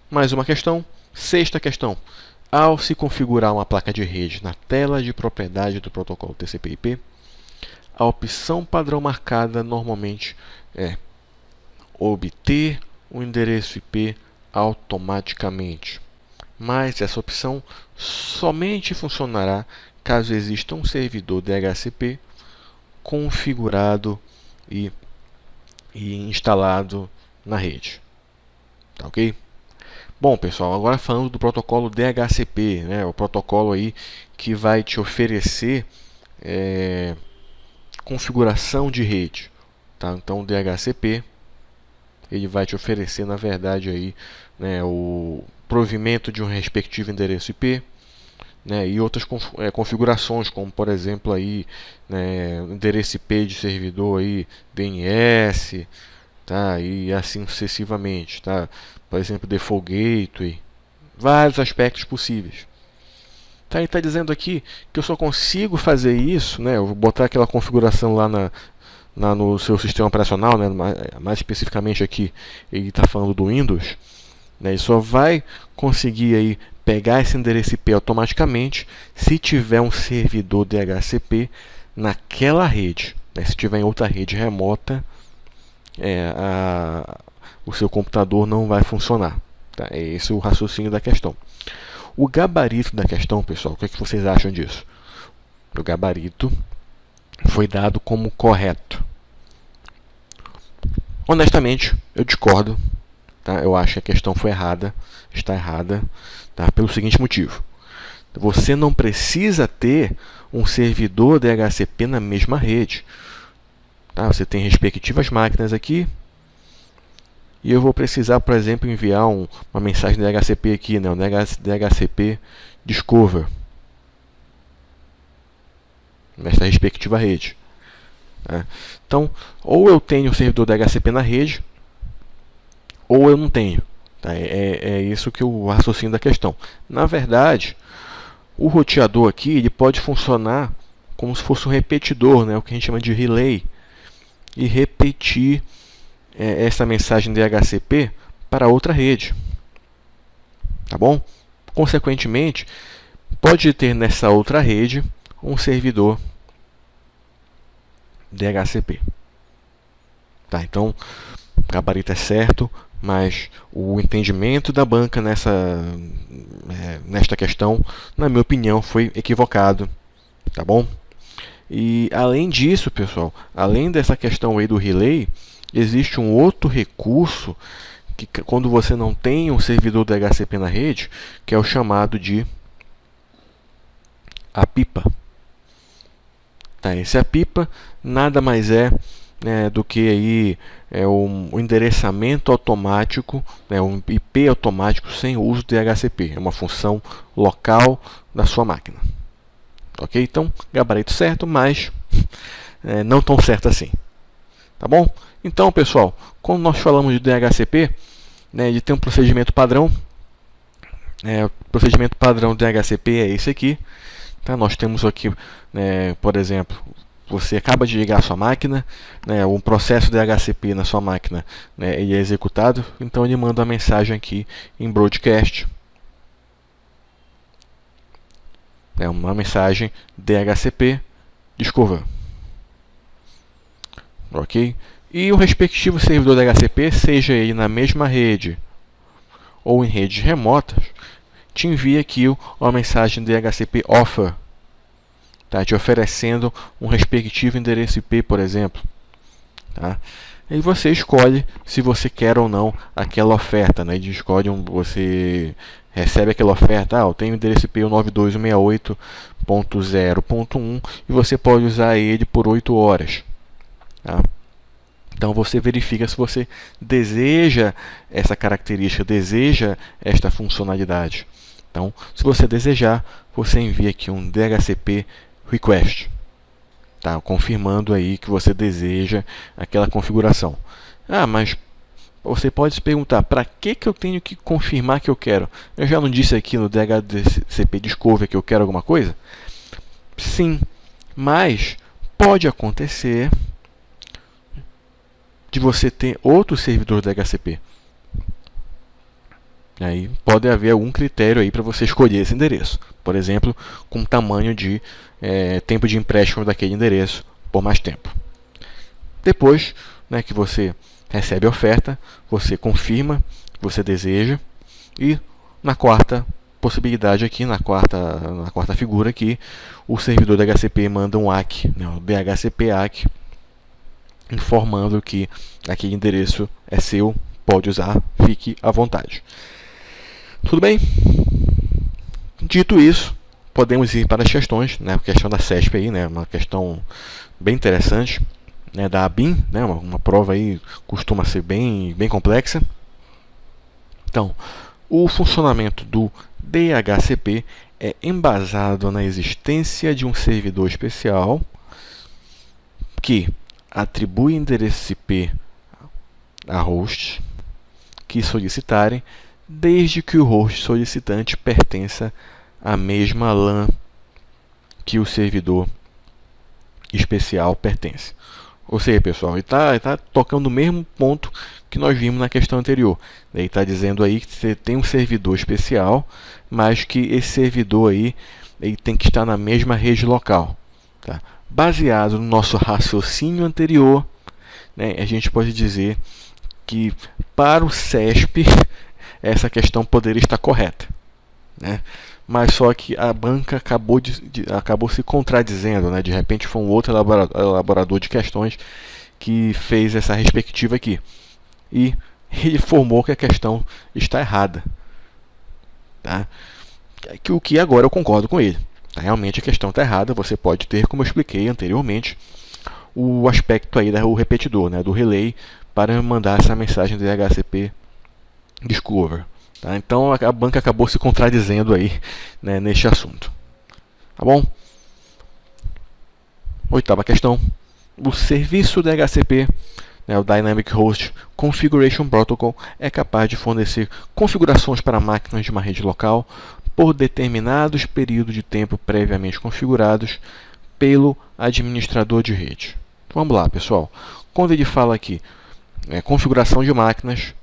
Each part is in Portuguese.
Mais uma questão. Sexta questão. Ao se configurar uma placa de rede na tela de propriedade do protocolo TCP/IP, a opção padrão marcada normalmente é obter o endereço IP automaticamente. Mas essa opção somente funcionará caso exista um servidor DHCP configurado e instalado na rede. Tá ok? Bom, pessoal, agora falando do protocolo DHCP, né, o protocolo aí que vai te oferecer configuração de rede. Tá? Então, o DHCP ele vai te oferecer, na verdade, aí, né, o provimento de um respectivo endereço IP, né, e outras configurações, como por exemplo aí, né, endereço IP de servidor aí, DNS, tá, e assim sucessivamente, tá? Por exemplo, Default Gateway, vários aspectos possíveis. Tá, ele está dizendo aqui que eu só consigo fazer isso, né, eu vou botar aquela configuração lá no seu sistema operacional, né, mais especificamente aqui, ele está falando do Windows, né, ele só vai conseguir aí pegar esse endereço IP automaticamente se tiver um servidor DHCP naquela rede. Né, se tiver em outra rede remota, o seu computador não vai funcionar. Tá? É esse o raciocínio da questão. O gabarito da questão, pessoal, o que, é que vocês acham disso? O gabarito foi dado como correto. Honestamente, eu discordo. Tá? Eu acho que a questão foi errada, está errada, tá? Pelo seguinte motivo. Você não precisa ter um servidor DHCP na mesma rede. Tá? Você tem respectivas máquinas aqui. E eu vou precisar, por exemplo, enviar uma mensagem DHCP aqui, né? O DHCP Discover. Nesta respectiva rede. Tá? Então, ou eu tenho o servidor DHCP na rede, ou eu não tenho. Tá? É isso que o raciocínio da questão. Na verdade, o roteador aqui ele pode funcionar como se fosse um repetidor, né? O que a gente chama de relay, e repetir essa mensagem DHCP para outra rede. Tá bom? Consequentemente, pode ter nessa outra rede um servidor DHCP. Tá? Então, o gabarito é certo, mas o entendimento da banca nesta questão, na minha opinião, foi equivocado. Tá bom? E além disso, pessoal, além dessa questão aí do relay, existe um outro recurso que quando você não tem um servidor DHCP na rede, que é o chamado de APIPA. Tá, esse APIPA nada mais é, né, do que aí um endereçamento automático, né, um IP automático sem o uso de DHCP. É uma função local da sua máquina. Ok? Então, gabarito certo, mas não tão certo assim. Tá bom? Então, pessoal, quando nós falamos de DHCP, né, de ter um procedimento padrão, o procedimento padrão de DHCP é esse aqui. Tá? Nós temos aqui, por exemplo, você acaba de ligar a sua máquina, um processo DHCP na sua máquina, ele é executado, então ele manda uma mensagem aqui em broadcast. É uma mensagem DHCP Discover. Ok? E o respectivo servidor DHCP, seja ele na mesma rede ou em redes remotas, te envia aqui uma mensagem DHCP Offer, tá? Te oferecendo um respectivo endereço IP, por exemplo. Tá? E você escolhe se você quer ou não aquela oferta. Né? Você recebe aquela oferta, eu tenho o endereço IP 92.168.0.1 e você pode usar ele por 8 horas. Tá? Então você verifica se você deseja essa característica, deseja esta funcionalidade. Então, se você desejar, você envia aqui um DHCP Request. Tá? Confirmando aí que você deseja aquela configuração. Mas você pode se perguntar, para que eu tenho que confirmar que eu quero? Eu já não disse aqui no DHCP Discover que eu quero alguma coisa? Sim, mas pode acontecer de você ter outro servidor DHCP. Aí pode haver algum critério aí para você escolher esse endereço. Por exemplo, com tamanho de tempo de empréstimo daquele endereço por mais tempo. Depois, né, que você recebe a oferta, você confirma que você deseja, e na quarta possibilidade aqui, na quarta figura aqui, o servidor DHCP manda um ACK, né, o DHCP ACK, informando que aquele endereço é seu, pode usar, fique à vontade. Tudo bem? Dito isso, podemos ir para as questões, né, a questão da CESP aí, né, uma questão bem interessante, né, da ABIN, né, uma prova aí costuma ser bem complexa. Então, o funcionamento do DHCP é embasado na existência de um servidor especial que atribui endereço IP a hosts que solicitarem, desde que o host solicitante pertença à mesma LAN que o servidor especial pertence. Ou seja, pessoal, ele está tocando o mesmo ponto que nós vimos na questão anterior. Ele está dizendo aí que você tem um servidor especial, mas que esse servidor aí ele tem que estar na mesma rede local. Tá? Baseado no nosso raciocínio anterior, né, a gente pode dizer que para o CESP essa questão poderia estar correta, né? Mas só que a banca acabou se contradizendo, né? De repente foi um outro elaborador de questões que fez essa respectiva aqui, e ele informou que a questão está errada, tá? O que agora eu concordo com ele. Realmente a questão está errada. Você pode ter, como eu expliquei anteriormente, o aspecto aí do repetidor, né, do relay, para mandar essa mensagem do DHCP Discover. Tá? Então a banca acabou se contradizendo aí, né, neste assunto. Tá bom? Oitava questão. O serviço DHCP, né, o Dynamic Host Configuration Protocol, é capaz de fornecer configurações para máquinas de uma rede local por determinados períodos de tempo previamente configurados pelo administrador de rede. Vamos lá, pessoal. Quando ele fala aqui configuração de máquinas,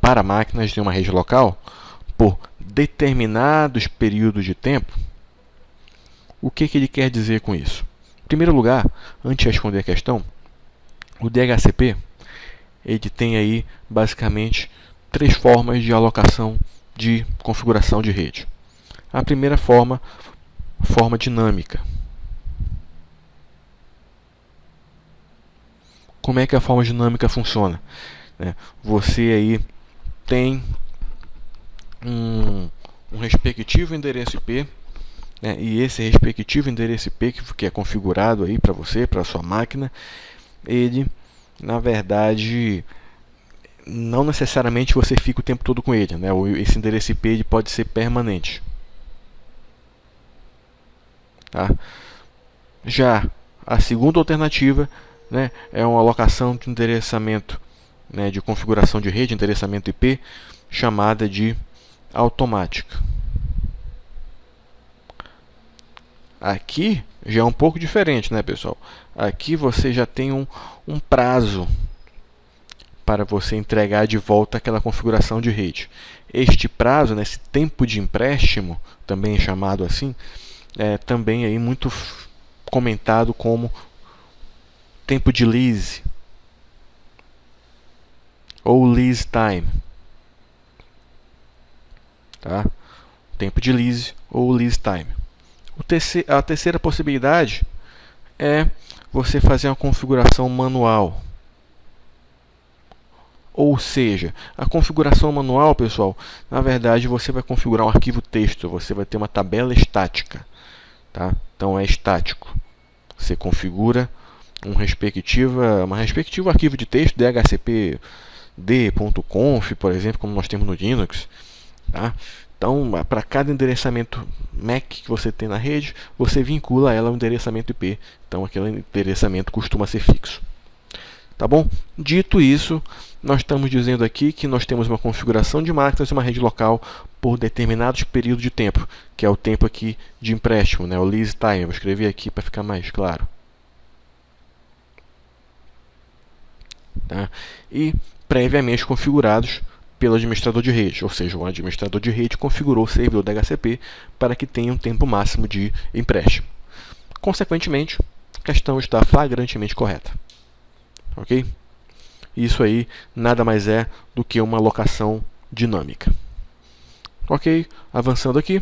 para máquinas de uma rede local, por determinados períodos de tempo, o que ele quer dizer com isso? Em primeiro lugar, antes de responder a questão, o DHCP ele tem aí basicamente 3 formas de alocação de configuração de rede. A primeira forma dinâmica. Como é que a forma dinâmica funciona? Você aí tem um respectivo endereço IP, né, e esse respectivo endereço IP que é configurado aí para você, para a sua máquina, ele, na verdade, não necessariamente você fica o tempo todo com ele, né? Esse endereço IP ele pode ser permanente. Tá? Já a segunda alternativa, né, é uma alocação de endereçamento, né, de configuração de rede, endereçamento IP, chamada de automática. Aqui já é um pouco diferente, né, pessoal? Aqui você já tem um prazo para você entregar de volta aquela configuração de rede. Este prazo, né, esse tempo de empréstimo, também chamado assim, é também aí muito comentado como tempo de lease ou lease time, tá? Tempo de lease ou lease time. A terceira possibilidade é você fazer uma configuração manual. Ou seja, a configuração manual, pessoal, na verdade você vai configurar um arquivo texto, você vai ter uma tabela estática, tá? Então é estático. Você configura uma respectivo arquivo de texto, dhcpd.conf, por exemplo, como nós temos no Linux, tá? Então, para cada endereçamento MAC que você tem na rede, você vincula ela ao endereçamento IP. Então, aquele endereçamento costuma ser fixo. Tá bom? Dito isso, nós estamos dizendo aqui que nós temos uma configuração de máquinas em uma rede local por determinados períodos de tempo, que é o tempo aqui de empréstimo, né? O lease time. Eu vou escrever aqui para ficar mais claro. Tá? E previamente configurados pelo administrador de rede, ou seja, o administrador de rede configurou o servidor DHCP para que tenha um tempo máximo de empréstimo. Consequentemente, a questão está flagrantemente correta. Ok? Isso aí nada mais é do que uma alocação dinâmica. Ok? Avançando aqui.